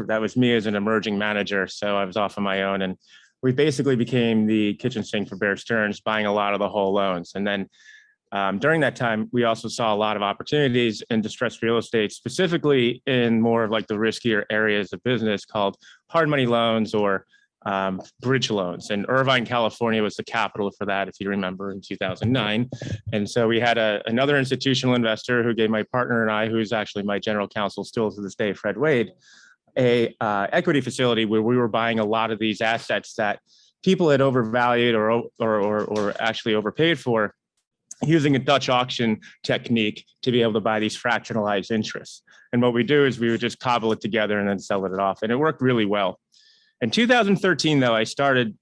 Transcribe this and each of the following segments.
that was me as an emerging manager. So I was off on my own, and we basically became the kitchen sink for Bear Stearns, buying a lot of the whole loans. And then during that time, we also saw a lot of opportunities in distressed real estate, specifically in more of like the riskier areas of business called hard money loans or bridge loans. And Irvine, California was the capital for that, if you remember, in 2009. And so we had another institutional investor who gave my partner and I, who's actually my general counsel still to this day, Fred Wade, a equity facility where we were buying a lot of these assets that people had overvalued or actually overpaid for, using a Dutch auction technique to be able to buy these fractionalized interests. And what we do is we would just cobble it together and then sell it off. And it worked really well. In 2013, though, I started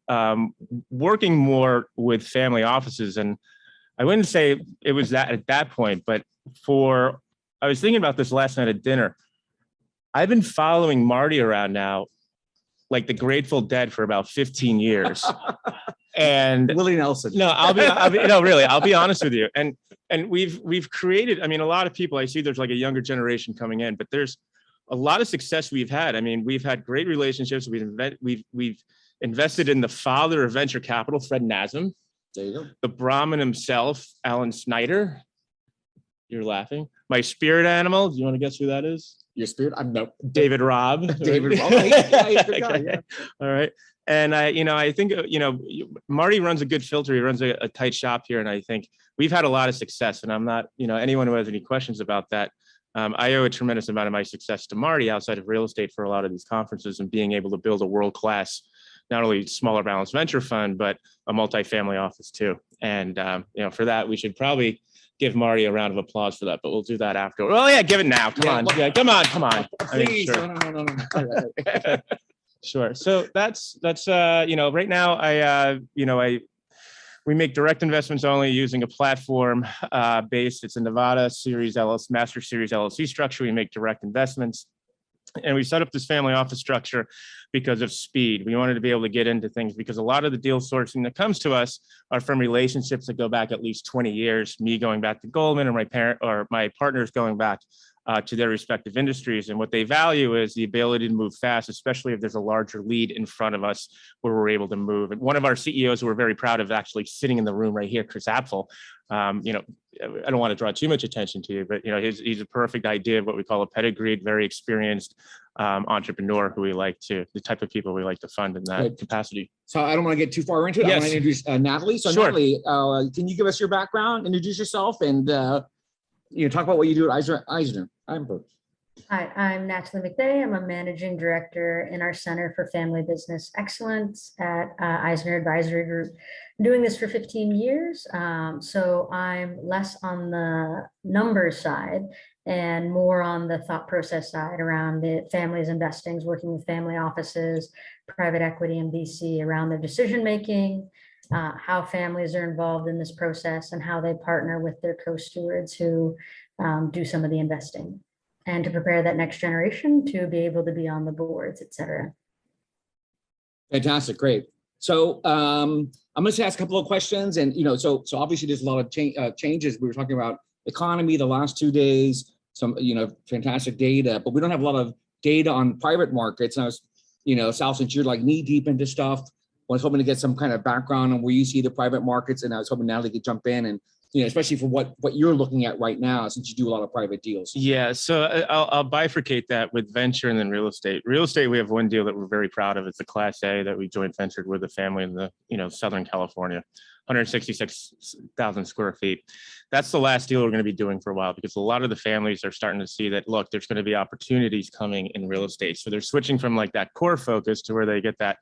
working more with family offices. And I wouldn't say it was that at that point, but I was thinking about this last night at dinner. I've been following Marty around now, like the Grateful Dead, for about 15 years. And Willie Nelson. No, I'll be honest with you. And we've created, I mean, a lot of people, I see there's like a younger generation coming in, but there's a lot of success we've had. I mean, we've had great relationships. We've invested in the father of venture capital, Fred Nazem. There you go. The Brahmin himself, Alan Snyder. You're laughing. My spirit animal. Do you want to guess who that is? Your spirit? I'm no. David Robb. David Robb. Yeah. All right. And I think, Marty runs a good filter. He runs a tight shop here. And I think we've had a lot of success. And I'm not, anyone who has any questions about that, I owe a tremendous amount of my success to Marty outside of real estate for a lot of these conferences and being able to build a world-class, not only smaller balance venture fund, but a multifamily office too. And, for that, we should probably give Marty a round of applause for that, but we'll do that after. Well, yeah, give it now. Come on. Yeah, come on. Please. I mean, sure. No. Sure. So that's right now we make direct investments only using a platform based. It's a Nevada Series LLC, Master Series LLC structure. We make direct investments. And we set up this family office structure because of speed. We wanted to be able to get into things because a lot of the deal sourcing that comes to us are from relationships that go back at least 20 years, me going back to Goldman or my partners going back to their respective industries. And what they value is the ability to move fast, especially if there's a larger lead in front of us where we're able to move. And one of our CEOs who we're very proud of actually sitting in the room right here, Chris Apfel, I don't want to draw too much attention to you, but he's a perfect idea of what we call a pedigreed, very experienced entrepreneur who the type of people we like to fund in that capacity. So I don't want to get too far into it. Yes. I want to introduce Natalie. So Sure. Natalie, can you give us your background, introduce yourself, and talk about what you do at EisnerAmper? Hi, I'm Natalie McVeigh. I'm a managing director in our Center for Family Business Excellence at Eisner Advisory Group. I'm doing this for 15 years, so I'm less on the numbers side and more on the thought process side around the families investings, working with family offices, private equity and VC around their decision making, how families are involved in this process, and how they partner with their co-stewards who do some of the investing, and to prepare that next generation to be able to be on the boards, et cetera. Fantastic, great. So I'm going to ask a couple of questions, and so obviously there's a lot of changes. We were talking about economy the last 2 days, some fantastic data, but we don't have a lot of data on private markets. And I was, Sal, since you're like knee deep into stuff, I was hoping to get some kind of background on where you see the private markets, and I was hoping Natalie could jump in and especially for what you're looking at right now, since you do a lot of private deals. Yeah, so I'll bifurcate that with venture and then real estate. Real estate, we have one deal that we're very proud of. It's a Class A that we joint ventured with a family in the Southern California, 166,000 square feet. That's the last deal we're going to be doing for a while because a lot of the families are starting to see that, look, there's going to be opportunities coming in real estate. So they're switching from like that core focus to where they get that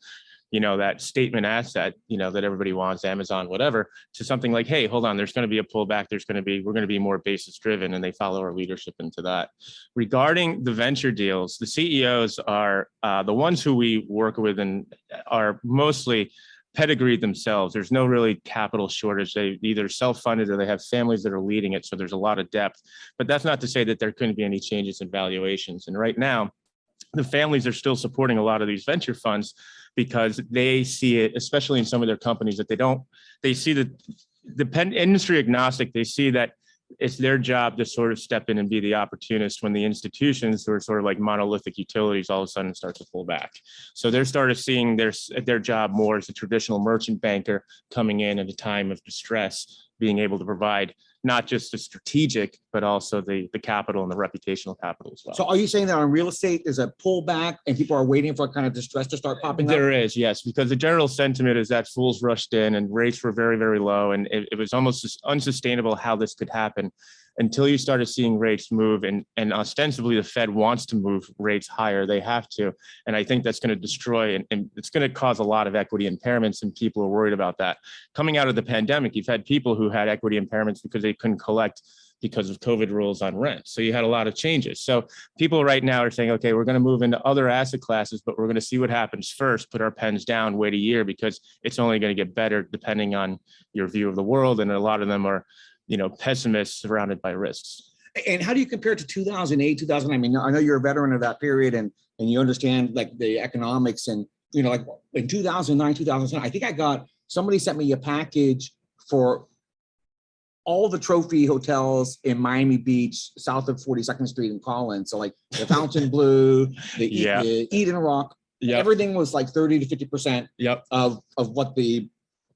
that statement asset, that everybody wants, Amazon, whatever, to something like, hey, hold on, there's going to be a pullback. We're going to be more basis driven, and they follow our leadership into that. Regarding the venture deals, the CEOs are the ones who we work with and are mostly pedigreed themselves. There's no really capital shortage. They either self-funded or they have families that are leading it. So there's a lot of depth, but that's not to say that there couldn't be any changes in valuations. And right now, the families are still supporting a lot of these venture funds because they see it, especially in some of their companies, that they see the industry agnostic. They see that it's their job to sort of step in and be the opportunist when the institutions who are sort of like monolithic utilities all of a sudden start to pull back. So they're started seeing their job more as a traditional merchant banker coming in at a time of distress, being able to provide not just the strategic, but also the capital and the reputational capital as well. So are you saying that on real estate, there's a pullback and people are waiting for kind of distress to start popping up? There is, yes, because the general sentiment is that fools rushed in and rates were very, very low. And it was almost just unsustainable how this could happen until you started seeing rates move. And ostensibly the Fed wants to move rates higher. They have to. And I think that's going to destroy and it's going to cause a lot of equity impairments, and people are worried about that. Coming out of the pandemic, you've had people who had equity impairments because they couldn't collect because of COVID rules on rent. So you had a lot of changes. So people right now are saying, okay, we're going to move into other asset classes, but we're going to see what happens first, put our pens down, wait a year, because it's only going to get better depending on your view of the world. And a lot of them are, pessimists surrounded by risks. And how do you compare it to 2008, 2009? I mean, I know you're a veteran of that period and you understand like the economics and, like in 2009, 2010, I think somebody sent me a package for all the trophy hotels in Miami Beach, south of 42nd Street in Collins. So like the Fontainebleau, the Eden Rock, everything was like 30 to 50% of what the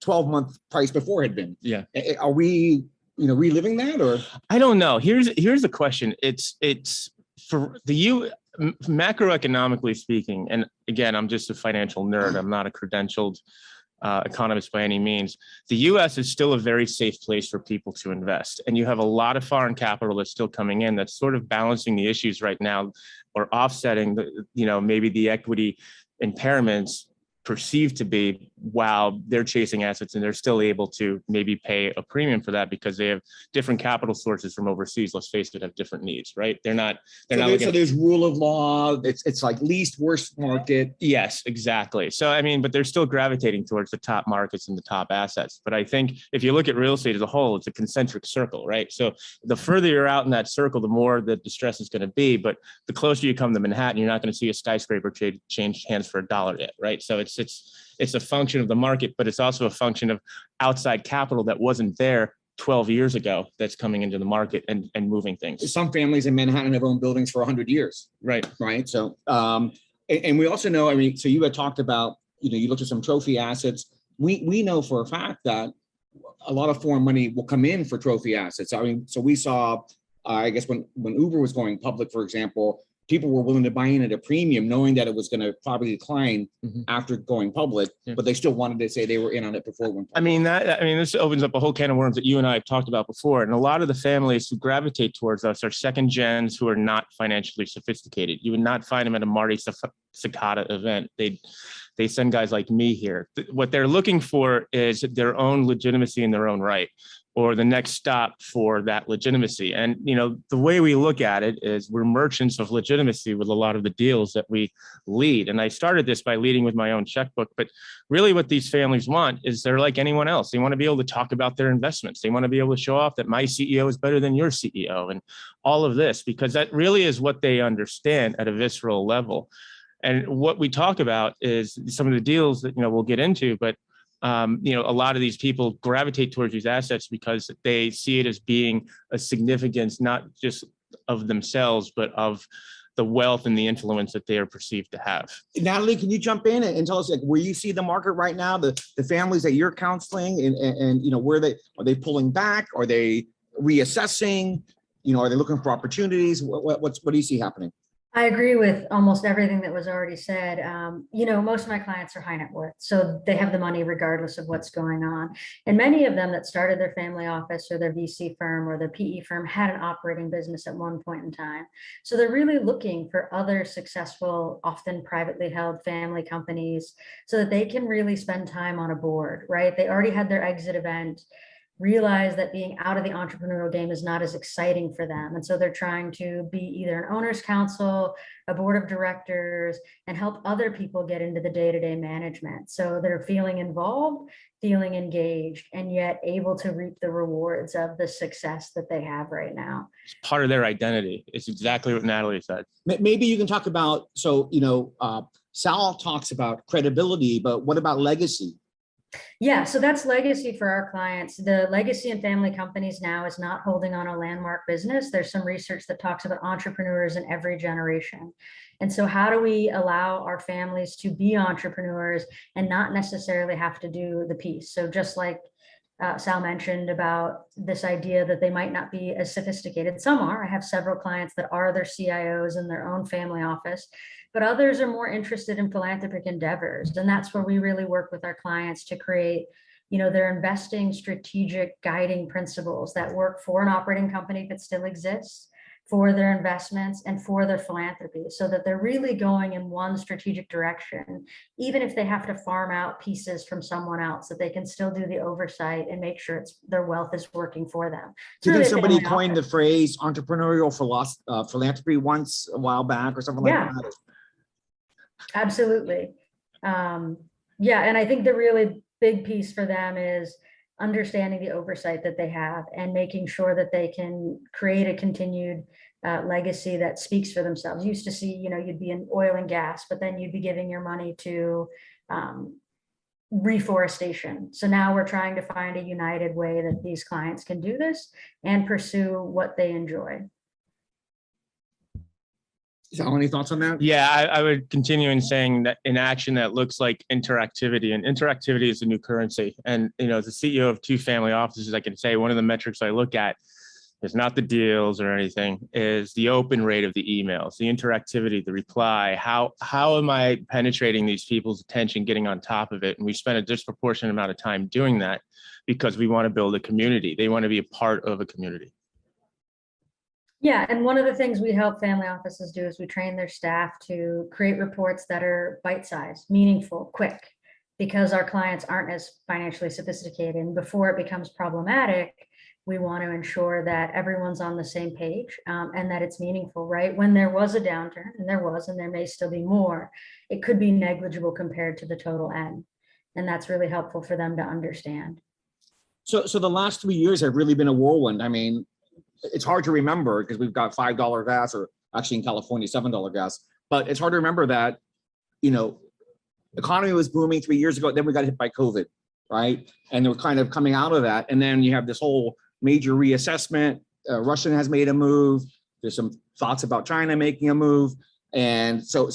12-month price before had been. Yeah. Are we, reliving that, or? I don't know. Here's the question. It's for the macroeconomically speaking, and again, I'm just a financial nerd. I'm not a credentialed economist by any means. The U.S. is still a very safe place for people to invest. And you have a lot of foreign capital that's still coming in that's sort of balancing the issues right now, or offsetting maybe the equity impairments perceived to be while they're chasing assets, and they're still able to maybe pay a premium for that because they have different capital sources from overseas. Let's face it, have different needs, right? So there's rule of law. It's like least worst market. Yes, exactly. So, but they're still gravitating towards the top markets and the top assets. But I think if you look at real estate as a whole, it's a concentric circle, right? So the further you're out in that circle, the more the distress is going to be. But the closer you come to Manhattan, you're not going to see a skyscraper change hands for $1 yet, right? So it's a function of the market, but it's also a function of outside capital that wasn't there 12 years ago that's coming into the market and moving things. Some families in Manhattan have owned buildings for 100 years. Right. So, and we also know, so you had talked about, you looked at some trophy assets. We know for a fact that a lot of foreign money will come in for trophy assets. So we saw, I guess when Uber was going public, for example, people were willing to buy in at a premium, knowing that it was going to probably decline after going public, but they still wanted to say they were in on it before it went public. This opens up a whole can of worms that you and I have talked about before. And a lot of the families who gravitate towards us are second gens who are not financially sophisticated. You would not find them at a Marty Sakata event. They send guys like me here. What they're looking for is their own legitimacy in their own right, or the next stop for that legitimacy. And, the way we look at it is we're merchants of legitimacy with a lot of the deals that we lead. And I started this by leading with my own checkbook, but really what these families want is they're like anyone else. They want to be able to talk about their investments. They want to be able to show off that my CEO is better than your CEO and all of this, because that really is what they understand at a visceral level. And what we talk about is some of the deals that, we'll get into, but a lot of these people gravitate towards these assets because they see it as being a significance, not just of themselves, but of the wealth and the influence that they are perceived to have. Natalie, can you jump in and tell us where you see the market right now, the families that you're counseling and where are they pulling back? Are they reassessing? Are they looking for opportunities? What do you see happening? I agree with almost everything that was already said. Most of my clients are high net worth, so they have the money regardless of what's going on. And many of them that started their family office or their VC firm or their PE firm had an operating business at one point in time. So they're really looking for other successful, often privately held family companies so that they can really spend time on a board, right? They already had their exit event, realize that being out of the entrepreneurial game is not as exciting for them. And so they're trying to be either an owner's council, a board of directors, and help other people get into the day-to-day management. So they're feeling involved, feeling engaged, and yet able to reap the rewards of the success that they have right now. It's part of their identity. It's exactly what Natalie said. Maybe you can talk about, Sal talks about credibility, but what about legacy? Yeah, so that's legacy for our clients. The legacy and family companies now is not holding on a landmark business. There's some research that talks about entrepreneurs in every generation. And so how do we allow our families to be entrepreneurs and not necessarily have to do the piece? So just like Sal mentioned about this idea that they might not be as sophisticated. Some are. I have several clients that are their CIOs in their own family office, but others are more interested in philanthropic endeavors. And that's where we really work with our clients to create, their investing strategic guiding principles that work for an operating company that still exists, for their investments, and for their philanthropy, so that they're really going in one strategic direction, even if they have to farm out pieces from someone else, that they can still do the oversight and make sure their wealth is working for them. Do you think Really a somebody family coined the office. phrase entrepreneurial philanthropy once a while back or something like Yeah. that? Absolutely. Yeah, and I think the really big piece for them is understanding the oversight that they have and making sure that they can create a continued legacy that speaks for themselves. You used to see, you'd be in oil and gas, but then you'd be giving your money to reforestation. So now we're trying to find a united way that these clients can do this and pursue what they enjoy. So any thoughts on that? Yeah, I would continue in saying that in action that looks like interactivity, and interactivity is a new currency. And, as a CEO of two family offices, I can say one of the metrics I look at is not the deals or anything, is the open rate of the emails, the interactivity, the reply. How am I penetrating these people's attention, getting on top of it? And we spend a disproportionate amount of time doing that because we want to build a community. They want to be a part of a community. Yeah, and one of the things we help family offices do is we train their staff to create reports that are bite-sized, meaningful, quick, because our clients aren't as financially sophisticated. And before it becomes problematic, we want to ensure that everyone's on the same page and that it's meaningful, right? When there was a downturn, and there may still be more, it could be negligible compared to the total end. And that's really helpful for them to understand. So the last 3 years have really been a whirlwind. I mean, it's hard to remember because we've got $5 gas, or actually in California, $7 gas. But it's hard to remember that, economy was booming 3 years ago. Then we got hit by COVID, right? And we're kind of coming out of that. And then you have this whole major reassessment. Russia has made a move. There's some thoughts about China making a move. And so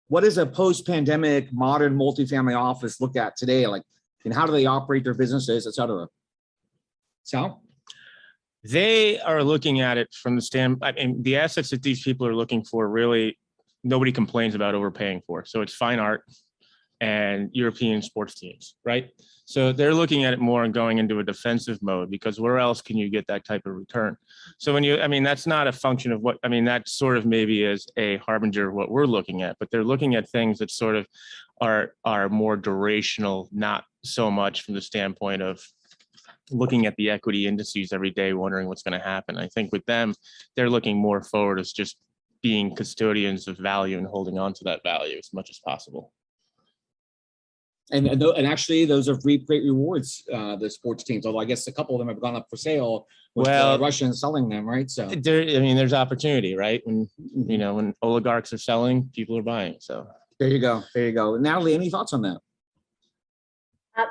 what does a post-pandemic modern multifamily office look at today? Like, and how do they operate their businesses, et cetera? Sal? They are looking at it from the standpoint, the assets that these people are looking for, really, nobody complains about overpaying for. So it's fine art and European sports teams, right? So they're looking at it more and going into a defensive mode, because where else can you get that type of return? So that's not a function of that sort of maybe is a harbinger of what we're looking at, but they're looking at things that sort of are more durational, not so much from the standpoint of looking at the equity indices every day, wondering what's going to happen. I think with them, they're looking more forward as just being custodians of value and holding on to that value as much as possible. And actually, those have reaped great rewards, the sports teams, although I guess a couple of them have gone up for sale with the Russians selling them, right? So there's opportunity, right? When oligarchs are selling, people are buying. So there you go. Natalie, any thoughts on that?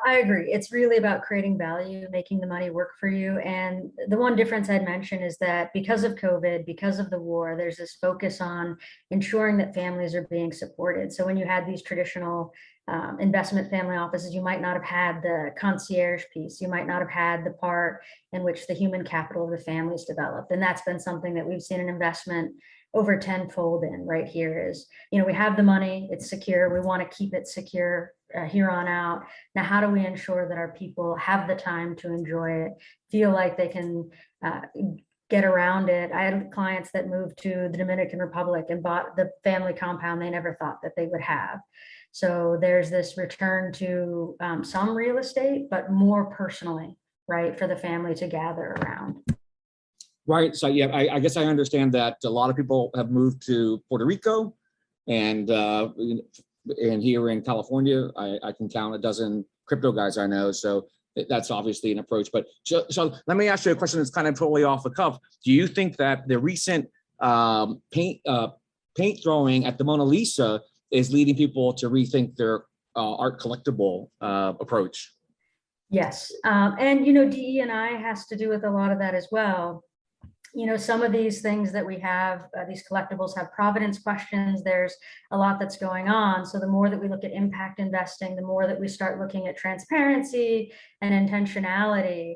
I agree. It's really about creating value, making the money work for you. And the one difference I'd mention is that because of COVID, because of the war, there's this focus on ensuring that families are being supported. So when you had these traditional investment family offices, you might not have had the concierge piece. You might not have had the part in which the human capital of the families developed. And that's been something that we've seen an investment over tenfold in right here is, we have the money, it's secure. We want to keep it secure here on out. Now, how do we ensure that our people have the time to enjoy it, feel like they can get around it? I had clients that moved to the Dominican Republic and bought the family compound they never thought that they would have. So there's this return to some real estate, but more personally, right, for the family to gather around. Right. So yeah, I guess I understand that a lot of people have moved to Puerto Rico, and here in California, I can count a dozen crypto guys I know. So that's obviously an approach. But so let me ask you a question that's kind of totally off the cuff. Do you think that the recent paint throwing at the Mona Lisa is leading people to rethink their art collectible approach. Yes. And, DE&I has to do with a lot of that as well. Some of these things that we have, these collectibles have provenance questions. There's a lot that's going on. So the more that we look at impact investing, the more that we start looking at transparency and intentionality,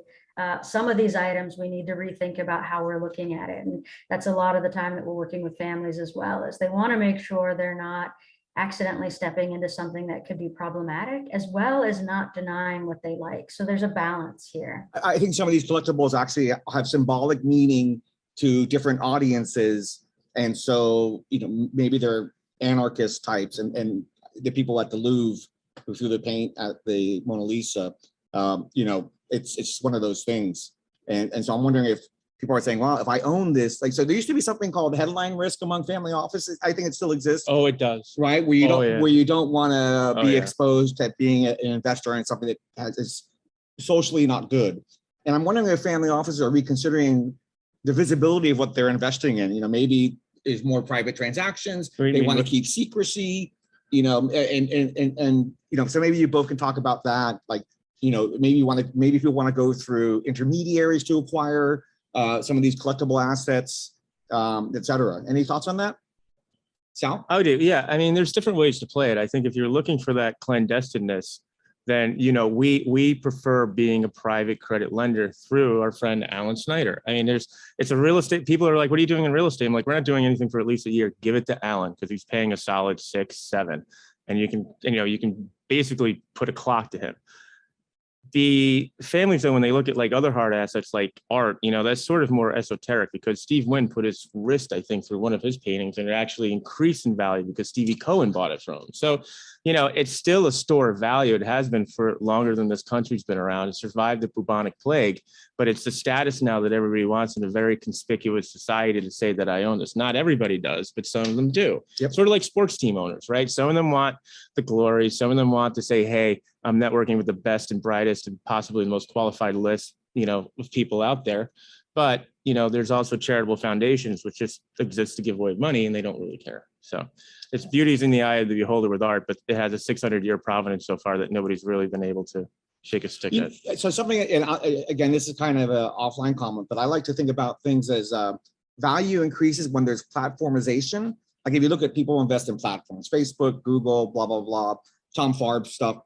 some of these items we need to rethink about how we're looking at it. And that's a lot of the time that we're working with families as well, as they want to make sure they're not accidentally stepping into something that could be problematic, as well as not denying what they like. So there's a balance here. I think some of these collectibles actually have symbolic meaning to different audiences. And so, maybe they're anarchist types and the people at the Louvre who threw the paint at the Mona Lisa, it's one of those things. And so I'm wondering if people are saying, well, if I own this, so there used to be something called headline risk among family offices. I think it still exists. Oh, it does. Right. Where you don't want to be exposed to being an investor in something that is socially not good. And I'm wondering if family offices are reconsidering the visibility of what they're investing in. Maybe is more private transactions. They want to keep secrecy, so maybe you both can talk about that. Maybe if you want to go through intermediaries to acquire some of these collectible assets, et cetera. Any thoughts on that? Sal? I do. Yeah. I mean, there's different ways to play it. I think if you're looking for that clandestineness, then, we prefer being a private credit lender through our friend Alan Snyder. I mean, it's a real estate. People are like, what are you doing in real estate? I'm like, we're not doing anything for at least a year. Give it to Alan because he's paying a solid 6, 7. And you can basically put a clock to him. The families, though, when they look at other hard assets like art, that's sort of more esoteric because Steve Wynn put his wrist, I think, through one of his paintings and it actually increased in value because Stevie Cohen bought it from him. So, it's still a store of value. It has been for longer than this country's been around. It survived the bubonic plague, but it's the status now that everybody wants in a very conspicuous society to say that I own this. Not everybody does, but some of them do. Yep. Sort of like sports team owners, right? Some of them want the glory. Some of them want to say, hey, I'm networking with the best and brightest and possibly the most qualified list, of people out there. But, there's also charitable foundations, which just exist to give away money and they don't really care. So it's beauty's in the eye of the beholder with art, but it has a 600-year provenance so far that nobody's really been able to shake a stick at. So something, and again, this is kind of an offline comment, but I like to think about things as value increases when there's platformization. Like if you look at people who invest in platforms, Facebook, Google, blah, blah, blah, Tom Farb stuff,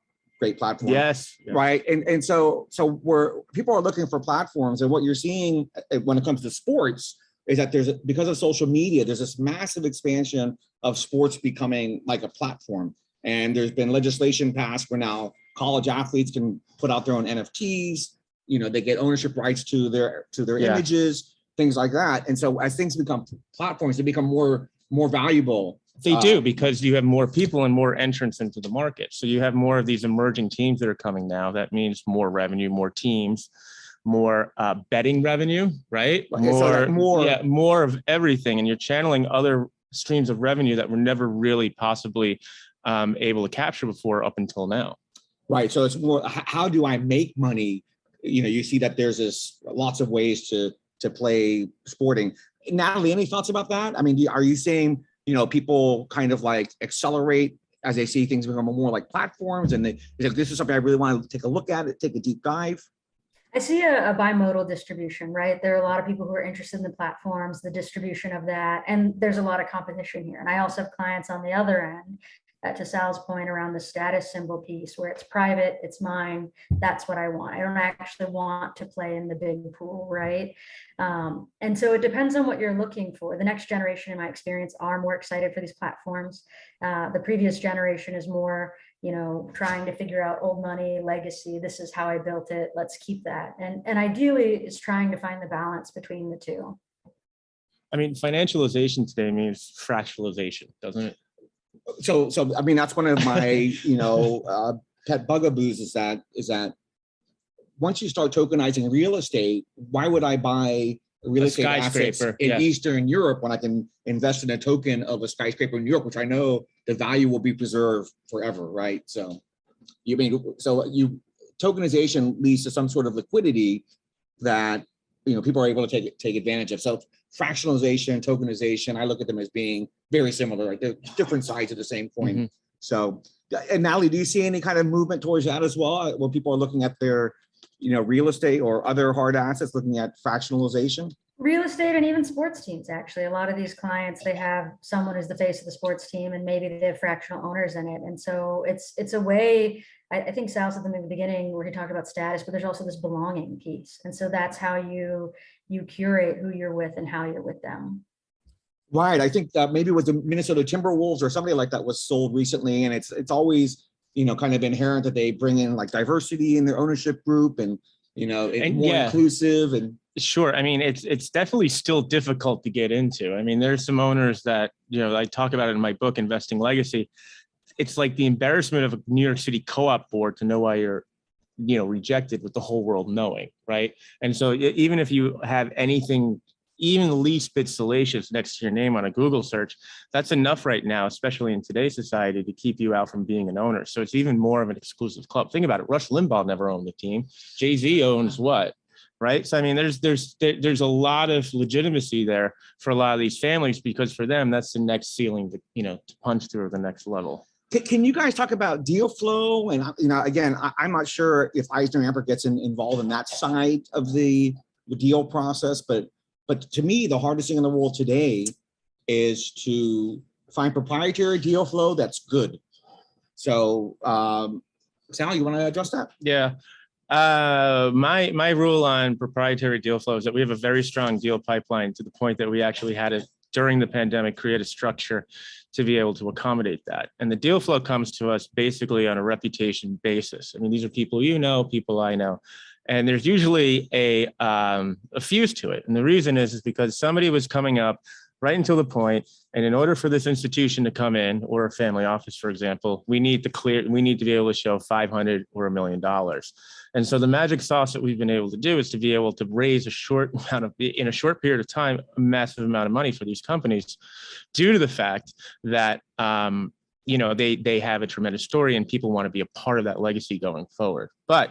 great platform. Yes. Right. And so where people are looking for platforms, and what you're seeing when it comes to sports is that because of social media, there's this massive expansion of sports becoming like a platform. And there's been legislation passed where now college athletes can put out their own NFTs, they get ownership rights to their images, things like that. And so as things become platforms, they become more valuable. They do, because you have more people and more entrants into the market. So you have more of these emerging teams that are coming now. That means more revenue, more teams, more betting revenue, right? More of everything. And you're channeling other streams of revenue that were never really possibly able to capture before up until now. Right. So it's more, how do I make money? You see that there's lots of ways to play sporting. Natalie, any thoughts about that? I mean, are you saying, people kind of like accelerate as they see things become more like platforms and this is something I really want to take a look at it, take a deep dive? I see a bimodal distribution, right? There are a lot of people who are interested in the platforms, the distribution of that, and there's a lot of competition here. And I also have clients on the other end, to Sal's point around the status symbol piece, where it's private, it's mine, that's what I want. I don't actually want to play in the big pool, right? And so it depends on what you're looking for. The next generation, in my experience, are more excited for these platforms. The previous generation is more, trying to figure out old money, legacy, this is how I built it, let's keep that. And ideally, it's trying to find the balance between the two. I mean, financialization today means fractionalization, doesn't it? So I mean, that's one of my pet bugaboos is that once you start tokenizing real estate, why would I buy real estate assets in Eastern Europe when I can invest in a token of a skyscraper in New York, which I know the value will be preserved forever, right? So tokenization leads to some sort of liquidity that people are able to take advantage of. So fractionalization, tokenization, I look at them as being very similar. Right? They're different sides of the same coin. Mm-hmm. So And Natalie, do you see any kind of movement towards that as well, where people are looking at their, real estate or other hard assets, looking at fractionalization? Real estate and even sports teams, actually. A lot of these clients, they have someone who's the face of the sports team and maybe they have fractional owners in it. And so it's a way, I think Sal said in the beginning where he talked about status, but there's also this belonging piece. And so that's how you curate who you're with and how you're with them. Right. I think maybe it was the Minnesota Timberwolves or somebody like that was sold recently. And it's always, kind of inherent that they bring in like diversity in their ownership group and, it's more inclusive and. Sure. I mean, it's definitely still difficult to get into. I mean, there's some owners that, I talk about it in my book, Investing Legacy. It's like the embarrassment of a New York City co-op board to know why you're, rejected with the whole world knowing, right? And so even if you have anything, even the least bit salacious next to your name on a Google search, that's enough right now, especially in today's society, to keep you out from being an owner. So it's even more of an exclusive club. Think about it. Rush Limbaugh never owned the team. Jay-Z owns what? Right. So, I mean, there's a lot of legitimacy there for a lot of these families, because for them, that's the next ceiling to punch through the next level. Can you guys talk about deal flow? And, again, I'm not sure if EisnerAmper gets involved in that side of the deal process, but to me, the hardest thing in the world today is to find proprietary deal flow that's good. So, Sal, you want to address that? Yeah. My rule on proprietary deal flow is that we have a very strong deal pipeline, to the point that we actually had to, during the pandemic, create a structure to be able to accommodate that. And the deal flow comes to us basically on a reputation basis. I mean, these are people people I know, and there's usually a fuse to it. And the reason is because somebody was coming up right until the point, and in order for this institution to come in, or a family office, for example, we need to be able to show $500 or $1 million. And so the magic sauce that we've been able to do is to be able to raise in a short period of time, a massive amount of money for these companies, due to the fact that, they have a tremendous story and people want to be a part of that legacy going forward. But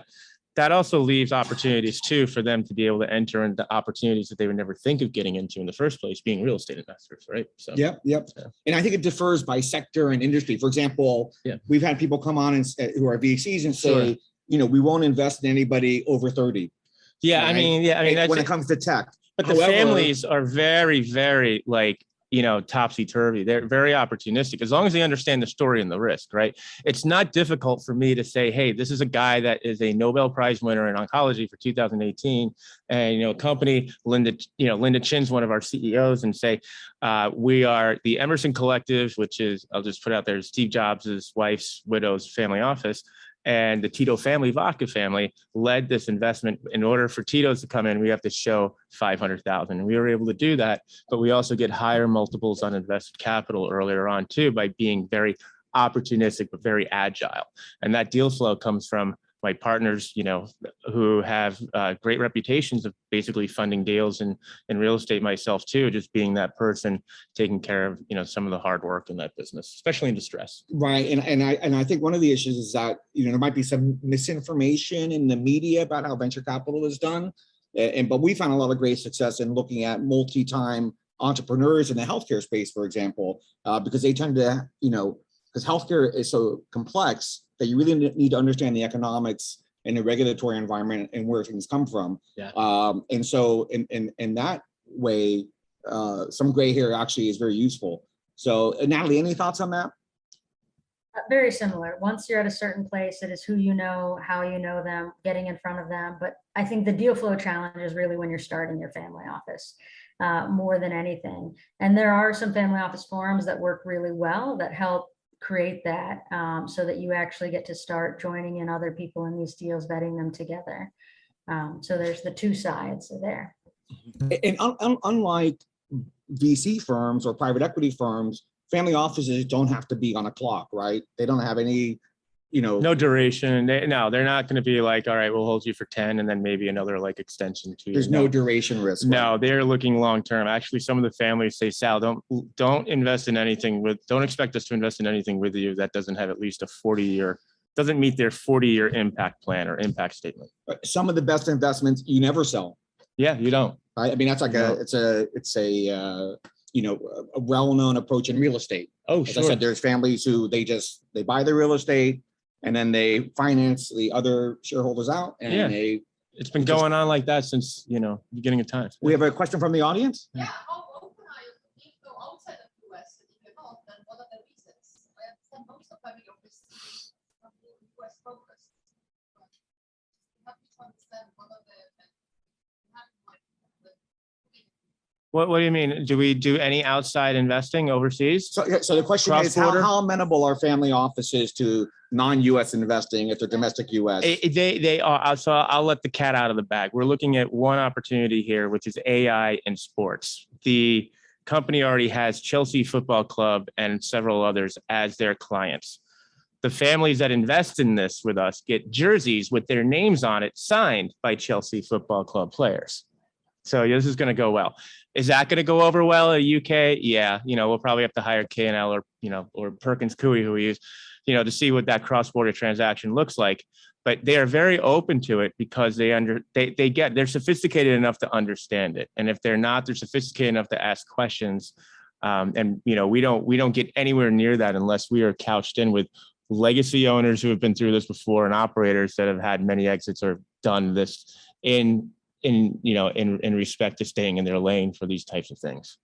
that also leaves opportunities too for them to be able to enter into opportunities that they would never think of getting into in the first place, being real estate investors, right? So Yep. Yeah. And I think it differs by sector and industry. For example, we've had people come on and who are VCs and say, we won't invest in anybody over 30. Yeah, right? I mean, that's when it comes to tech. But the families are very, very topsy-turvy. They're very opportunistic, as long as they understand the story and the risk, right? It's not difficult for me to say, hey, this is a guy that is a Nobel Prize winner in oncology for 2018. And, a company, Linda Chin's one of our CEOs, and say, we are the Emerson Collective, which is, I'll just put out there, Steve Jobs' wife's widow's family office. And the Tito family, vodka family, led this investment. In order for Tito's to come in, we have to show 500,000. And we were able to do that, but we also get higher multiples on invested capital earlier on too, by being very opportunistic, but very agile. And that deal flow comes from my partners, who have great reputations of basically funding deals in real estate, myself too, just being that person taking care of, some of the hard work in that business, especially in distress. Right. And I think one of the issues is that, there might be some misinformation in the media about how venture capital is done. But we found a lot of great success in looking at multi-time entrepreneurs in the healthcare space, for example, because they tend to, because healthcare is so complex that you really need to understand the economics and the regulatory environment and where things come from. Yeah. And so in that way, some gray hair actually is very useful. So Natalie, any thoughts on that? Very similar. Once you're at a certain place, it is who you know, how you know them, getting in front of them. But I think the deal flow challenge is really when you're starting your family office, more than anything. And there are some family office forums that work really well that help create that, so that you actually get to start joining in other people in these deals, vetting them together. So there's the two sides there. And unlike VC firms or private equity firms, family offices don't have to be on a clock, right? They don't have any, no duration. They're not going to be like, all right, we'll hold you for 10 and then maybe another extension to. There's no duration risk. No, they're looking long term. Actually, some of the families say, Sal, don't invest in anything don't expect us to invest in anything with you that doesn't have at least a 40-year, doesn't meet their 40-year impact plan or impact statement. Some of the best investments you never sell. Yeah, you don't. Right? I mean, that's like a well-known approach in real estate. Oh, As I said, there's families who they buy the real estate and then they finance the other shareholders out and Yeah. they. It's been going on like that since, beginning of time. We have a question from the audience. Yeah, how open are you to think go outside of the US? And if you're not, then what are the reasons? I understand most of family offices are US focused. But you have to understand what are the What do you mean? Do we do any outside investing overseas? So the question is, how amenable are family offices to non-US investing if they're domestic US? They are. So I'll let the cat out of the bag. We're looking at one opportunity here, which is AI in sports. The company already has Chelsea Football Club and several others as their clients. The families that invest in this with us get jerseys with their names on it signed by Chelsea Football Club players. So this is going to go well. Is that going to go over well at UK? Yeah. We'll probably have to hire K&L or Perkins Coie, who we use, to see what that cross-border transaction looks like. But they are very open to it because they're sophisticated enough to understand it. And if they're not, they're sophisticated enough to ask questions. We don't get anywhere near that unless we are couched in with legacy owners who have been through this before and operators that have had many exits or done this in respect to staying in their lane for these types of things.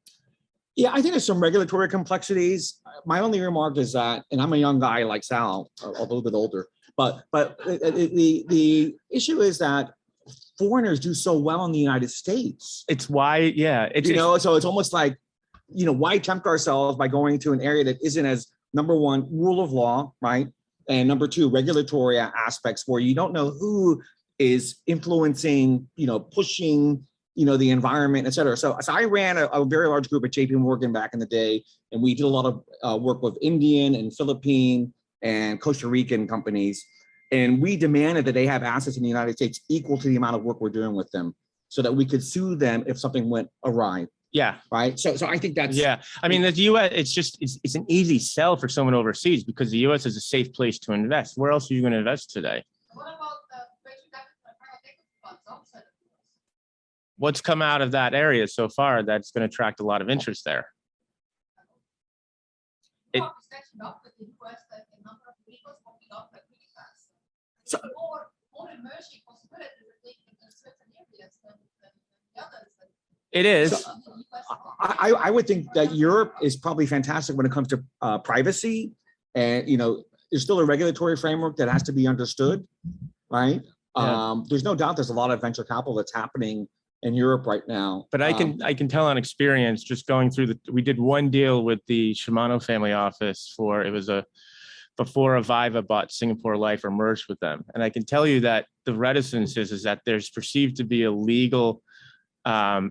Yeah, I think there's some regulatory complexities. My only remark is that, and I'm a young guy like Sal, a little bit older, but the issue is that foreigners do so well in the United States. It's why, yeah. So it's almost like, why tempt ourselves by going to an area that isn't as, number one, rule of law, right? And number two, regulatory aspects where you don't know who is influencing, pushing, the environment, et cetera. So I ran a very large group at JP Morgan back in the day, and we did a lot of work with Indian and Philippine and Costa Rican companies. And we demanded that they have assets in the United States equal to the amount of work we're doing with them so that we could sue them if something went awry. Yeah. Right. So I think that's. Yeah. I mean, the US, it's an easy sell for someone overseas because the US is a safe place to invest. Where else are you going to invest today? What about venture capital and private equity funds outside of the US? What's come out of that area so far that's going to attract a lot of interest there? Catching up with the US, that the number of vehicles popping up like really fast. So, more emerging possibilities in certain areas than the others. It is. So, I would think that Europe is probably fantastic when it comes to privacy, and there's still a regulatory framework that has to be understood, right? Yeah. There's no doubt there's a lot of venture capital that's happening in Europe right now. But I can tell on experience, just going through we did one deal with the Shimano family office before Aviva bought Singapore Life or merged with them. And I can tell you that the reticence is that there's perceived to be a legal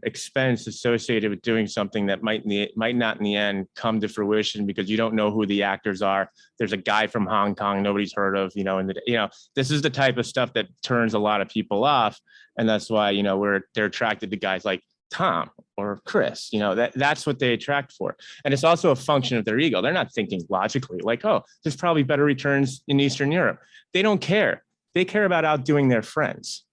expense associated with doing something that might not in the end come to fruition because you don't know who the actors are. There's a guy from Hong Kong nobody's heard of, this is the type of stuff that turns a lot of people off. And that's why, they're attracted to guys like Tom or Chris, that's what they attract for. And it's also a function of their ego. They're not thinking logically like, oh, there's probably better returns in Eastern Europe. They don't care. They care about outdoing their friends.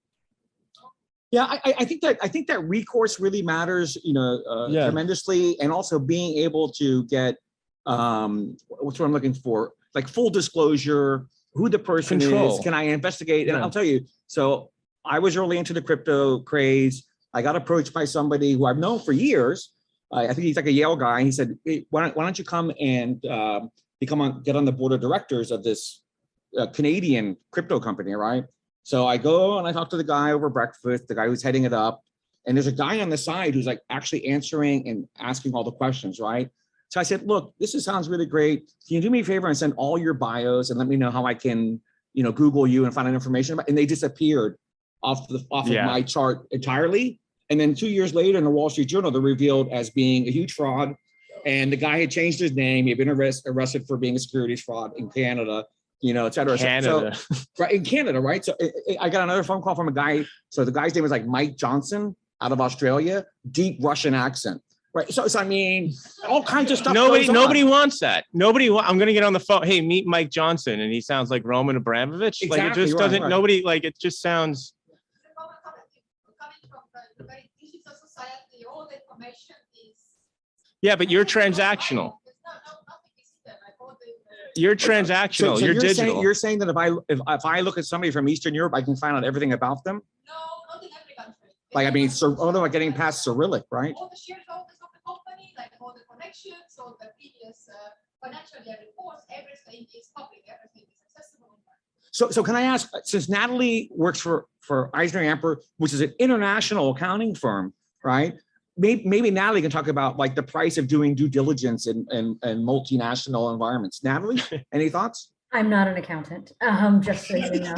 Yeah, I think that recourse really matters, tremendously, and also being able to get what's what I'm looking for, like full disclosure, who the person is, can I investigate? And I'll tell you, so I was early into the crypto craze. I got approached by somebody who I've known for years. I think he's like a Yale guy. He said, hey, why don't you come and get on the board of directors of this Canadian crypto company, right? So I go and I talk to the guy over breakfast, the guy who's heading it up. And there's a guy on the side who's like actually answering and asking all the questions, right? So I said, look, sounds really great. Can you do me a favor and send all your bios and let me know how I can, Google you and find out information about? And they disappeared off of my chart entirely. And then 2 years later in the Wall Street Journal, they're revealed as being a huge fraud. And the guy had changed his name. He had been arrested for being a securities fraud in Canada. Et cetera. Canada. So, right, in Canada, right? So I got another phone call from a guy. So the guy's name was like Mike Johnson out of Australia, deep Russian accent, right? So I mean, all kinds of stuff. Nobody wants that. I'm going to get on the phone. Hey, meet Mike Johnson. And he sounds like Roman Abramovich. Exactly, like it just doesn't, nobody, like it just sounds. Coming from the very digital society, all the information is. Yeah, but you're transactional. Nothing is You're transactional. You're digital. You're saying that if I look at somebody from Eastern Europe, I can find out everything about them? No, not in every country. Like, I mean, although I'm getting past Cyrillic, right? All the shareholders of the company, like all the connections, all the previous financial year reports, everything is public, everything is accessible. So can I ask, since Natalie works for EisnerAmper, which is an international accounting firm, right? Maybe Natalie can talk about like the price of doing due diligence in multinational environments. Natalie, any thoughts? I'm not an accountant, just so you know.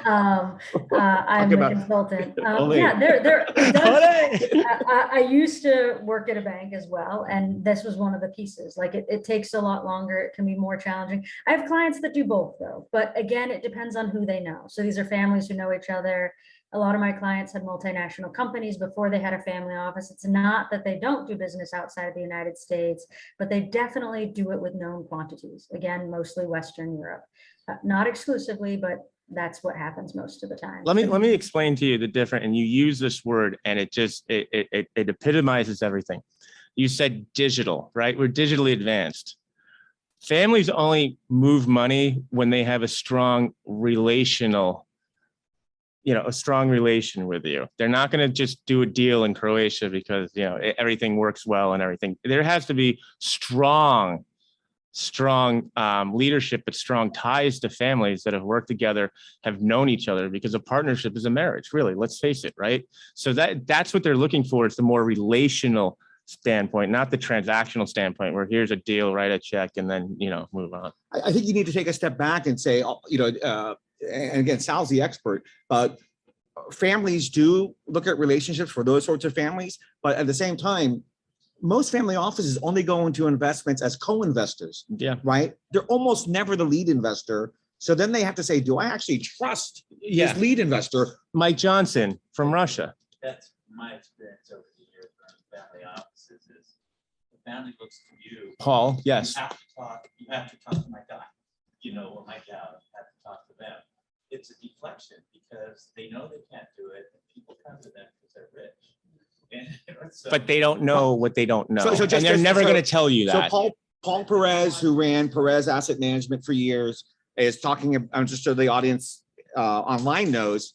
I'm a consultant. Yeah, I used to work at a bank as well, and this was one of the pieces. Like it takes a lot longer. It can be more challenging. I have clients that do both though, but again, it depends on who they know. So these are families who know each other. A lot of my clients had multinational companies before they had a family office. It's not that they don't do business outside of the United States, but they definitely do it with known quantities. Again, mostly Western Europe, not exclusively, but that's what happens most of the time. Let me explain to you the difference. And you use this word, and it epitomizes everything. You said digital, right? We're digitally advanced. Families only move money when they have a strong relational, a strong relation with you. They're not going to just do a deal in Croatia because, everything works well and everything. There has to be strong leadership, but strong ties to families that have worked together, have known each other, because a partnership is a marriage, really. Let's face it, right? So that's what they're looking for. It's the more relational standpoint, not the transactional standpoint where here's a deal, write a check, and then, move on. I think you need to take a step back and say, and again, Sal's the expert, but families do look at relationships for those sorts of families. But at the same time, most family offices only go into investments as co-investors, right? They're almost never the lead investor. So then they have to say, do I actually trust this lead investor? Mike Johnson from Russia. That's my experience over the years running family offices is the family looks to you. Paul, yes. You have to talk to my guy, or my gal, you have to talk to them. It's a deflection because they know they can't do it, and people come to them because they're rich. But they don't know what they don't know, and they're never going to tell you that. So Paul Perez, who ran Perez Asset Management for years, is talking. I'm just so the audience online knows,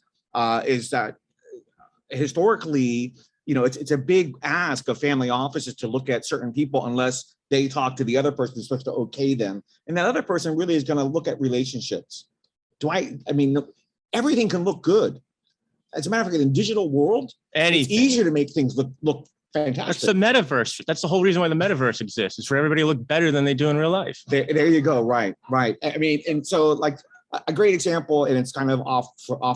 is that historically, it's a big ask of family offices to look at certain people unless they talk to the other person who's supposed to okay them, and that other person really is going to look at relationships. Everything can look good. As a matter of fact, in the digital world, it's easier to make things look fantastic. That's the metaverse. That's the whole reason why the metaverse exists. It's for everybody to look better than they do in real life. There you go. Right. And so like a great example, and it's kind of off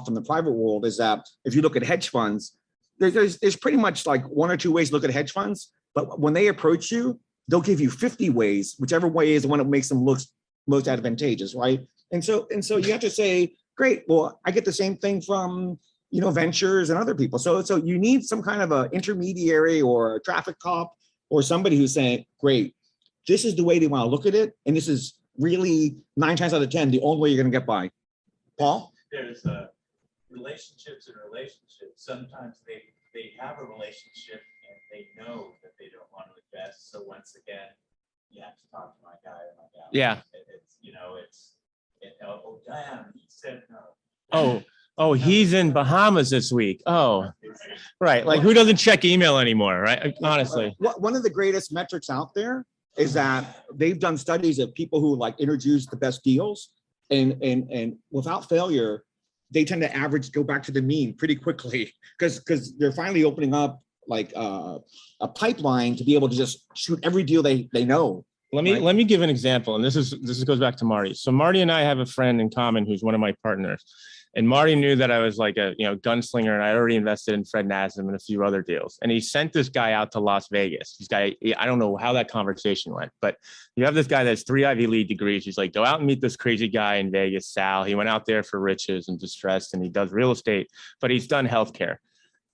from the private world, is that if you look at hedge funds, there's pretty much like one or two ways to look at hedge funds. But when they approach you, they'll give you 50 ways, whichever way is the one that makes them look most advantageous, right? And so you have to say, great, well, I get the same thing from ventures and other people. So you need some kind of an intermediary or a traffic cop or somebody who's saying, great, this is the way they want to look at it. And this is really 9 times out of 10, the only way you're going to get by. Paul? There's relationships and relationships. Sometimes they have a relationship and they know that they don't want to invest. So once again, you have to talk to my guy or my gal. Yeah. Oh, damn, he said no. Oh, he's in Bahamas this week. Oh, right. Like, who doesn't check email anymore, right? Honestly. One of the greatest metrics out there is that they've done studies of people who like introduce the best deals, and without failure, they tend to go back to the mean pretty quickly because they're finally opening up like a pipeline to be able to just shoot every deal they know. Let me give an example, and this goes back to Marty. So Marty and I have a friend in common who's one of my partners, and Marty knew that I was like a gunslinger, and I already invested in Fred Nasdaq and a few other deals. And he sent this guy out to Las Vegas. I don't know how that conversation went, but you have this guy that's 3 Ivy League degrees. He's like, go out and meet this crazy guy in Vegas, Sal. He went out there for riches and distress, and he does real estate, but he's done healthcare.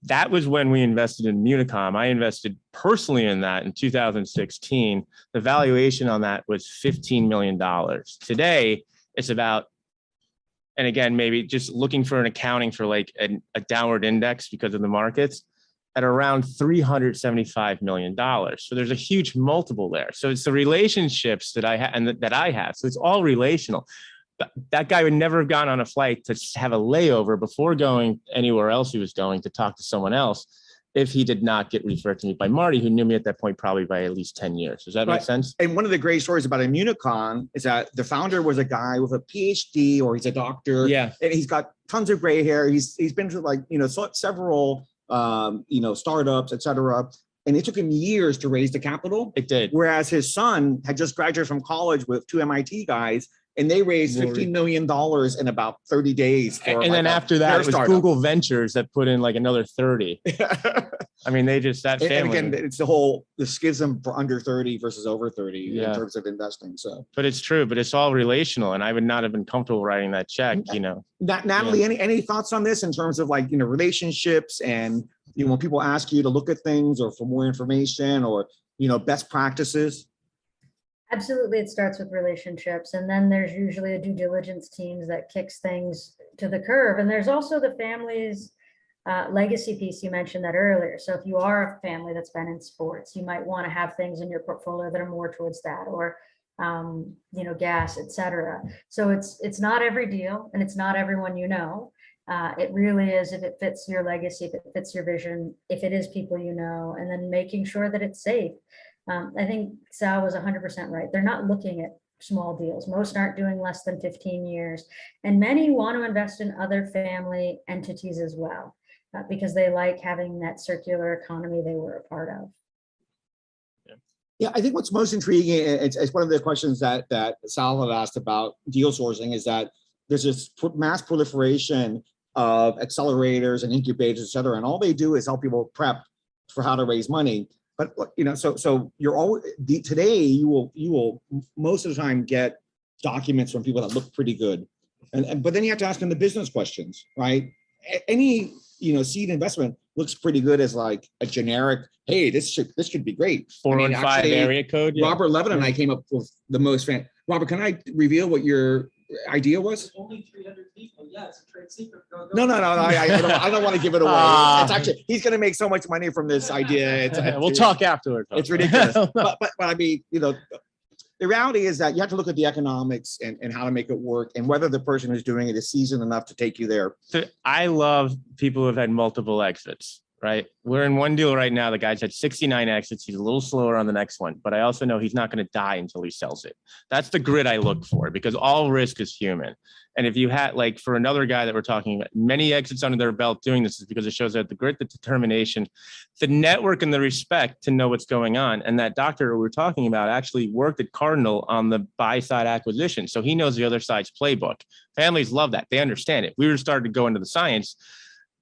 That was when we invested in Municom. I invested personally in that in 2016. The valuation on that was $15 million. Today, it's about, and again, maybe just looking for an accounting for like a downward index because of the markets, at around $375 million. So there's a huge multiple there. So it's the relationships that I have and that I have. So it's all relational. That guy would never have gone on a flight to have a layover before going anywhere else he was going to talk to someone else if he did not get referred to me by Marty, who knew me at that point probably by at least 10 years. Does that make sense? And one of the great stories about Immunicon is that the founder was a guy with a PhD, or he's a doctor. Yeah. And he's got tons of gray hair. He's been to like, several, startups, et cetera. And it took him years to raise the capital. It did. Whereas his son had just graduated from college with 2 MIT guys, and they raised $15 million in about 30 days. And then after that, it was Google Ventures that put in like another 30. I mean, they just, that family. And again, it's the schism for under 30 versus over 30 in terms of investing. So, but it's true, but it's all relational. And I would not have been comfortable writing that check, Natalie, any thoughts on this in terms of like, relationships and, when people ask you to look at things or for more information or, best practices? Absolutely, it starts with relationships, and then there's usually a due diligence teams that kicks things to the curb. And there's also the family's legacy piece. You mentioned that earlier. So if you are a family that's been in sports, you might want to have things in your portfolio that are more towards that, or gas, etc. So it's not every deal, and it's not everyone It really is if it fits your legacy, if it fits your vision, if it is people and then making sure that it's safe. I think Sal was 100% right. They're not looking at small deals. Most aren't doing less than 15 years. And many want to invest in other family entities as well, because they like having that circular economy they were a part of. Yeah, I think what's most intriguing, it's one of the questions that Sal had asked about deal sourcing, is that there's this mass proliferation of accelerators and incubators, et cetera. And all they do is help people prep for how to raise money. But so you're always today you will most of the time get documents from people that look pretty good, but then you have to ask them the business questions, right? Any seed investment looks pretty good as like a generic, hey, this should be great. 415 area code. Yeah. Robert Levin and I came up with the most fan. Robert, can I reveal what your idea was? Only 300 people. Yeah, it's a trade secret. Go. No. I don't want to give it away. It's actually, he's going to make so much money from this idea. We'll talk afterwards. It's ridiculous. but I mean, the reality is that you have to look at the economics and how to make it work, and whether the person who's doing it is seasoned enough to take you there. So I love people who have had multiple exits. Right. We're in one deal right now. The guy's had 69 exits. He's a little slower on the next one, but I also know he's not going to die until he sells it. That's the grit I look for, because all risk is human. And if you had, like, for another guy that we're talking about, many exits under their belt doing this, is because it shows that the grit, the determination, the network, and the respect to know what's going on. And that doctor we were talking about actually worked at Cardinal on the buy side acquisition. So he knows the other side's playbook. Families love that. They understand it. We were starting to go into the science.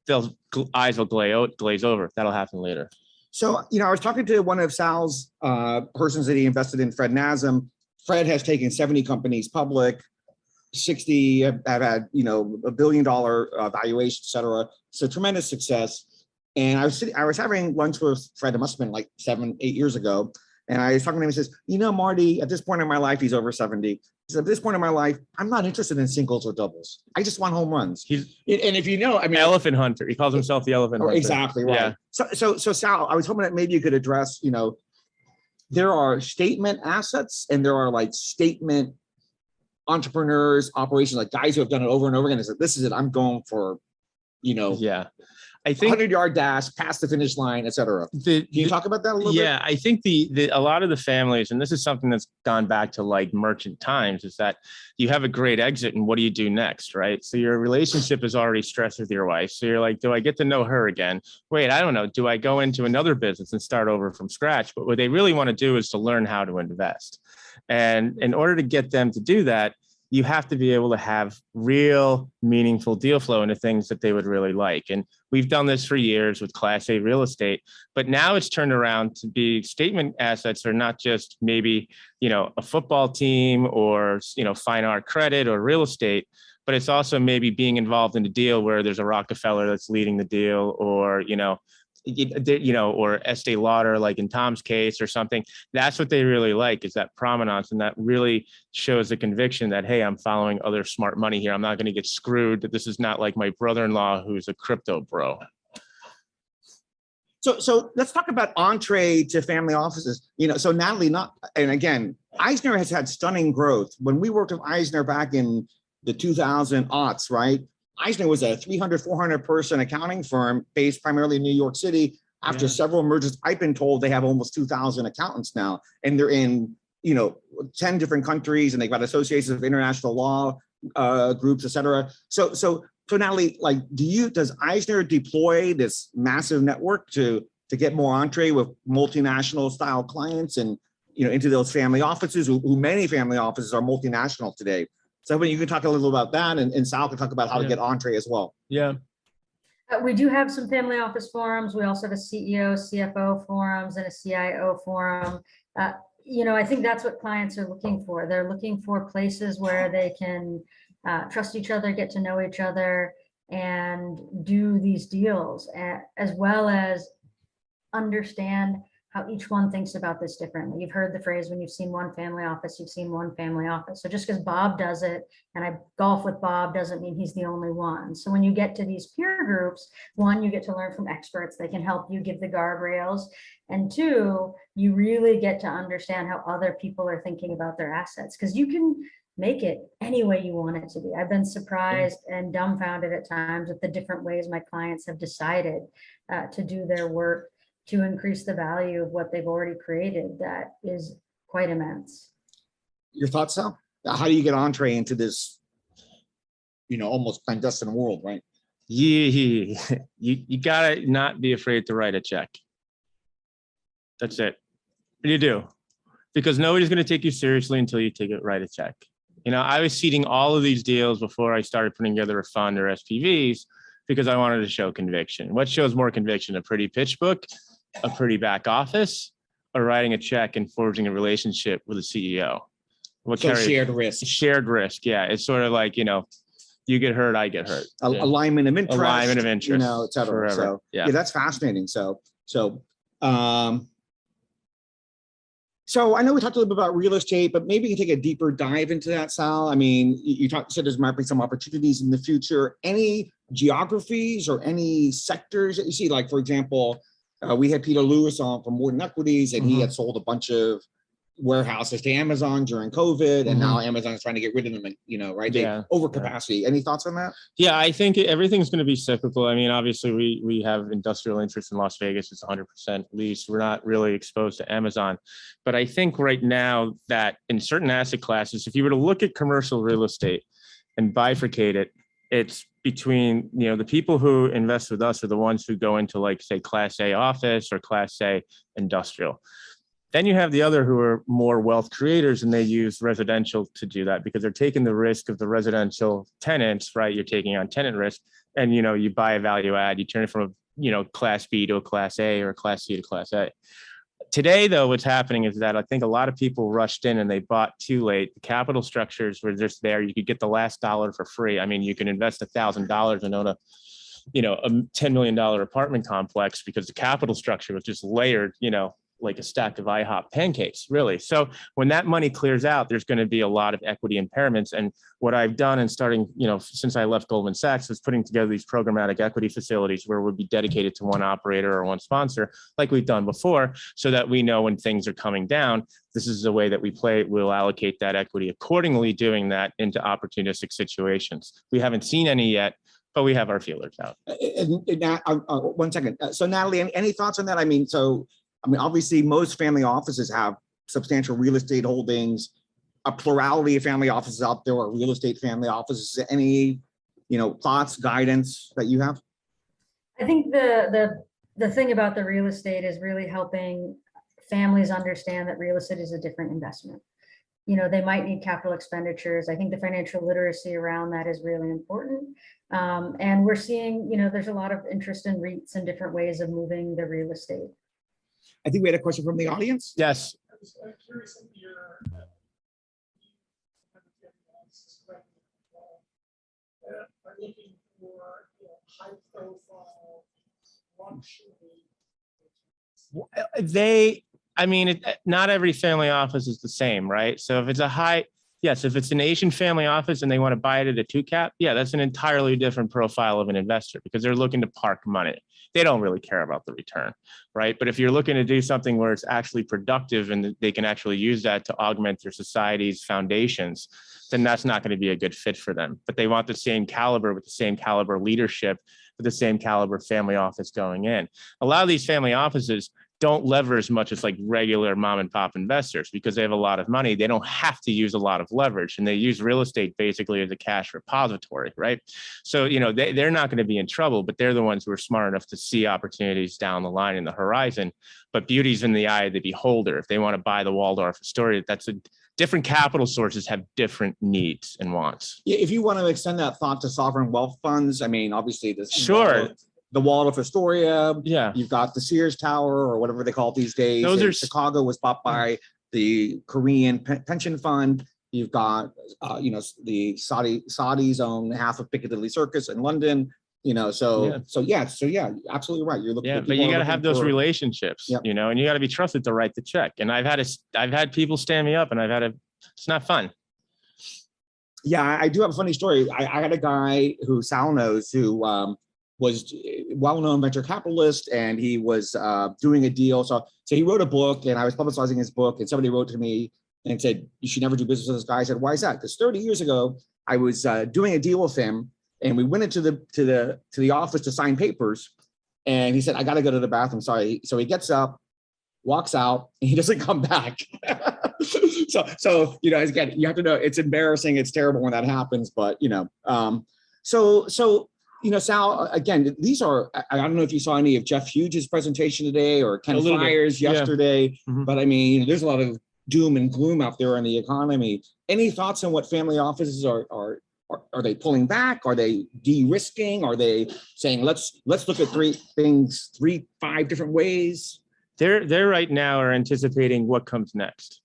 They'll eyes will glaze over. That'll happen later. So, I was talking to one of Sal's persons that he invested in, Fred Nazem. Fred has taken 70 companies public, 60 have had, $1 billion valuation, et cetera. It's a tremendous success. And I was having lunch with Fred. It must have been like 7-8 years ago. And I was talking to him. He says, Marty, at this point in my life, he's over 70. He said, at this point in my life, I'm not interested in singles or doubles. I just want home runs. And if elephant hunter. He calls himself the elephant hunter. Exactly right. Yeah. So Sal, I was hoping that maybe you could address, there are statement assets and there are like statement entrepreneurs, operations, like guys who have done it over and over again. They said, this is it. I'm going for, I think 100-yard dash, past the finish line, et cetera. Can you talk about that a little bit? Yeah, I think a lot of the families, and this is something that's gone back to like merchant times, is that you have a great exit and what do you do next, right? So your relationship is already stressed with your wife. So you're like, do I get to know her again? Wait, I don't know. Do I go into another business and start over from scratch? But what they really want to do is to learn how to invest. And in order to get them to do that, you have to be able to have real meaningful deal flow into things that they would really like. And we've done this for years with Class A real estate, but now it's turned around to be statement assets are not just maybe, a football team or, fine art credit or real estate, but it's also maybe being involved in a deal where there's a Rockefeller that's leading the deal, or, or Estee Lauder, like in Tom's case or something. That's what they really like, is that provenance. And that really shows the conviction that, hey, I'm following other smart money here. I'm not going to get screwed. That this is not like my brother-in-law who's a crypto bro. So let's talk about entree to family offices. So Natalie, and again, Eisner has had stunning growth. When we worked with Eisner back in the 2000 aughts, right? Eisner was a 300, 400 person accounting firm based primarily in New York City. After several mergers, I've been told they have almost 2,000 accountants now, and they're in 10 different countries, and they've got associations of international law groups, et cetera. So Natalie, does Eisner deploy this massive network to get more entree with multinational style clients and into those family offices, who many family offices are multinational today? So when you can talk a little about that, and Sal can talk about how to get entree as well. Yeah. We do have some family office forums. We also have a CEO, CFO forums and a CIO forum. I think that's what clients are looking for. They're looking for places where they can trust each other, get to know each other, and do these deals, as well as understand how each one thinks about this differently. You've heard the phrase, when you've seen one family office, you've seen one family office. So just because Bob does it and I golf with Bob doesn't mean he's the only one. So when you get to these peer groups, one, you get to learn from experts. They can help you give the guardrails. And two, you really get to understand how other people are thinking about their assets, because you can make it any way you want it to be. I've been surprised and dumbfounded at times with the different ways my clients have decided to do their work to increase the value of what they've already created. That is quite immense. Your thoughts, Sal? How do you get entree into this, almost clandestine world, right? Yeah, you gotta not be afraid to write a check. That's it. You do, because nobody's gonna take you seriously until you write a check. I was seeding all of these deals before I started putting together a fund or SPVs, because I wanted to show conviction. What shows more conviction? A pretty pitch book, a pretty back office, or writing a check and forging a relationship with a CEO? So shared risk. Shared risk, yeah. It's sort of like, you get hurt, I get hurt. Alignment of interest. Alignment of interest. Et cetera. Forever. So yeah, that's fascinating. So I know we talked a little bit about real estate, but maybe you can take a deeper dive into that, Sal. I mean, you said there's might be some opportunities in the future. Any geographies or any sectors that you see? Like, for example, we had Peter Lewis on from Morton Equities, and he had sold a bunch of warehouses to Amazon during COVID, and now Amazon is trying to get rid of them, right? Yeah. Overcapacity. Any thoughts on that? Yeah, I think everything's going to be cyclical. I mean, obviously we have industrial interest in Las Vegas. It's 100% leased. We're not really exposed to Amazon, but I think right now that in certain asset classes, if you were to look at commercial real estate and bifurcate it, it's between, the people who invest with us are the ones who go into, like, say, Class A office or Class A industrial. Then you have the other who are more wealth creators, and they use residential to do that because they're taking the risk of the residential tenants, right? You're taking on tenant risk, and you buy a value add, you turn it from a Class B to a Class A or a Class C to Class A. Today, though, what's happening is that I think a lot of people rushed in and they bought too late. The capital structures were just there. You could get the last dollar for free. I mean, you can invest $1,000 and own a $10 million apartment complex because the capital structure was just layered, like a stack of IHOP pancakes, really. So when that money clears out, there's going to be a lot of equity impairments. And what I've done, and starting, since I left Goldman Sachs, is putting together these programmatic equity facilities where we'll be dedicated to one operator or one sponsor, like we've done before, so that we know when things are coming down, this is the way that we play it. We'll allocate that equity accordingly, doing that into opportunistic situations. We haven't seen any yet, but we have our feelers out. One second. So Natalie, any thoughts on that? I mean, obviously, most family offices have substantial real estate holdings. A plurality of family offices out there are real estate family offices. Any, thoughts, guidance that you have? I think the thing about the real estate is really helping families understand that real estate is a different investment. They might need capital expenditures. I think the financial literacy around that is really important. And we're seeing, there's a lot of interest in REITs and different ways of moving the real estate. I think we had a question from the audience. Yes. I was curious if you're are looking for high profile luxury. Not every family office is the same, right? So if it's a high, Yes, if it's an Asian family office and they want to buy it at a 2 cap, yeah, that's an entirely different profile of an investor because they're looking to park money. They don't really care about the return, right? But if you're looking to do something where it's actually productive and they can actually use that to augment their society's foundations, then that's not going to be a good fit for them. But they want the same caliber with the same caliber leadership, with the same caliber family office going in. A lot of these family offices don't lever as much as like regular mom and pop investors because they have a lot of money. They don't have to use a lot of leverage and they use real estate basically as a cash repository, right? So, you know, they're not going to be in trouble, but they're the ones who are smart enough to see opportunities down the line in the horizon. But beauty's in the eye of the beholder. If they want to buy the Waldorf Astoria, that's a different capital sources have different needs and wants. Yeah, if you want to extend that thought to sovereign wealth funds, I mean, obviously this. Sure. The Waldorf Astoria. Yeah. You've got the Sears Tower or whatever they call it these days. Those are Chicago was bought by the Korean pension fund. You've got, the Saudis own half of Piccadilly Circus in London. So yeah, absolutely right. You're looking. Yeah, but you got to have those relationships, Yep. And you got to be trusted to write the check. And I've had people stand me up, and it's not fun. Yeah, I do have a funny story. I had a guy who Sal knows who was well-known venture capitalist, and he was doing a deal. So he wrote a book, and I was publicizing his book, and somebody wrote to me and said, "You should never do business with this guy." I said, "Why is that?" Because 30 years ago, I was doing a deal with him, and we went into the office to sign papers, and he said, "I got to go to the bathroom. Sorry." So he gets up, walks out, and he doesn't come back. So again, you have to know it's embarrassing. It's terrible when that happens, but Sal, again, these are, I don't know if you saw any of Jeff Hughes' presentation today or Ken Fryer's yesterday, Mm-hmm. But I mean, there's a lot of doom and gloom out there in the economy. Any thoughts on what family offices are they pulling back? Are they de-risking? Are they saying, let's look at 5 different ways? They're right now are anticipating what comes next.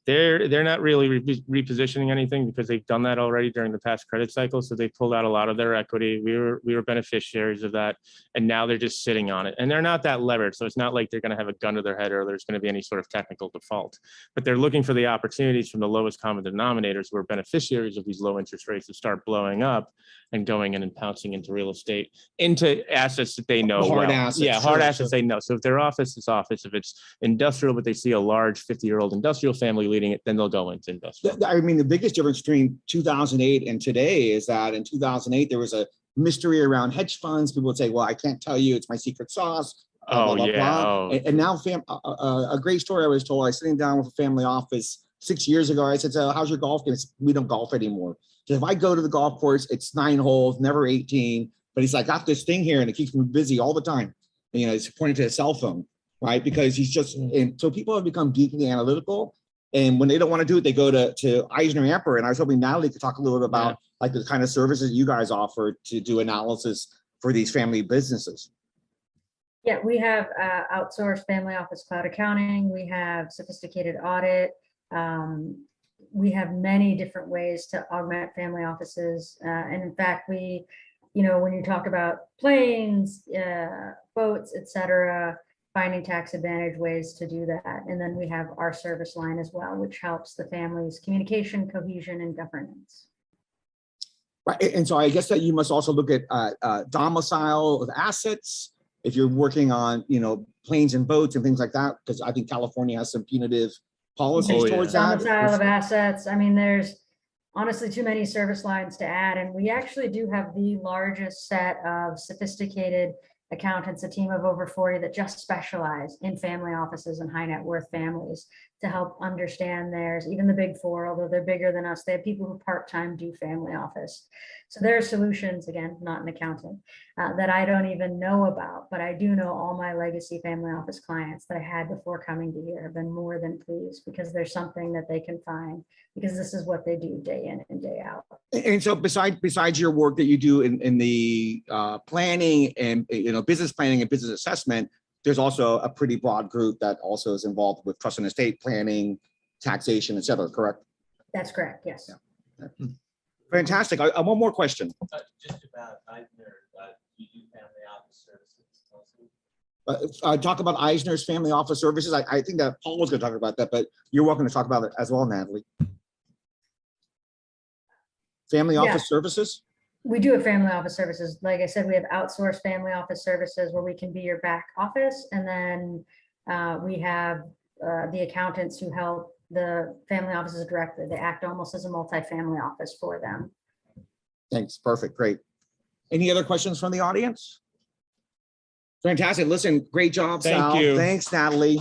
They're not really repositioning anything because they've done that already during the past credit cycle. So they pulled out a lot of their equity. We were beneficiaries of that, and now they're just sitting on it. And they're not that levered, so it's not like they're going to have a gun to their head or there's going to be any sort of technical default. But they're looking for the opportunities from the lowest common denominators who are beneficiaries of these low interest rates to start blowing up and going in and pouncing into real estate, into assets that they know Hard well. assets, Yeah, sure, hard assets they know. So if their office is office, if it's industrial, but they see a large 50-year-old industrial family leading it, then they'll go into industrial. I mean, the biggest difference between 2008 and today is that in 2008, there was a mystery around hedge funds. People would say, well, I can't tell you, it's my secret sauce. Blah, blah, blah. And now a great story I was told. I was sitting down with a family office 6 years ago. I said, so how's your golf game? We don't golf anymore. So if I go to the golf course, it's 9 holes, never 18. But he's like, got this thing here and it keeps me busy all the time. And, he's pointing to his cell phone, right? Because he's just, and so people have become geekly analytical. And when they don't want to do it, they go to EisnerAmper. And I was hoping Natalie could talk a little bit about like the kind of services you guys offer to do analysis for these family businesses. Yeah, we have outsourced family office cloud accounting. We have sophisticated audit. We have many different ways to augment family offices. And in fact, when you talk about planes, boats, et cetera, finding tax advantage ways to do that. And then we have our service line as well, which helps the family's communication, cohesion, and governance. Right. And so I guess that you must also look at domicile of assets if you're working on, planes and boats and things like that, because I think California has some punitive policies towards that. Domicile of assets. I mean, there's honestly too many service lines to add. And we actually do have the largest set of sophisticated accountants, a team of over 40 that just specialize in family offices and high net worth families to help understand theirs. Even the big 4, although they're bigger than us, they have people who part-time do family office. So there are solutions, again, not an accountant, that I don't even know about, but I do know all my legacy family office clients that I had before coming to here have been more than pleased because there's something that they can find because this is what they do day in and day out. And so besides your work that you do in the planning and business planning and business assessment, there's also a pretty broad group that also is involved with trust and estate planning, taxation, et cetera, correct? That's correct, yes. Yeah. Fantastic. I one more question. Just about Eisner, you do family office services also? Talk about Eisner's family office services. I think that Paul was going to talk about that, but you're welcome to talk about it as well, Natalie. family Yeah. office services? We do have family office services. Like I said, we have outsourced family office services where we can be your back office. And then we have the accountants who help the family offices directly. They act almost as a multi-family office for them. Thanks. Perfect. Great. Any other questions from the audience? Fantastic. Listen, great job, Thank Sal. you. Thanks, Natalie.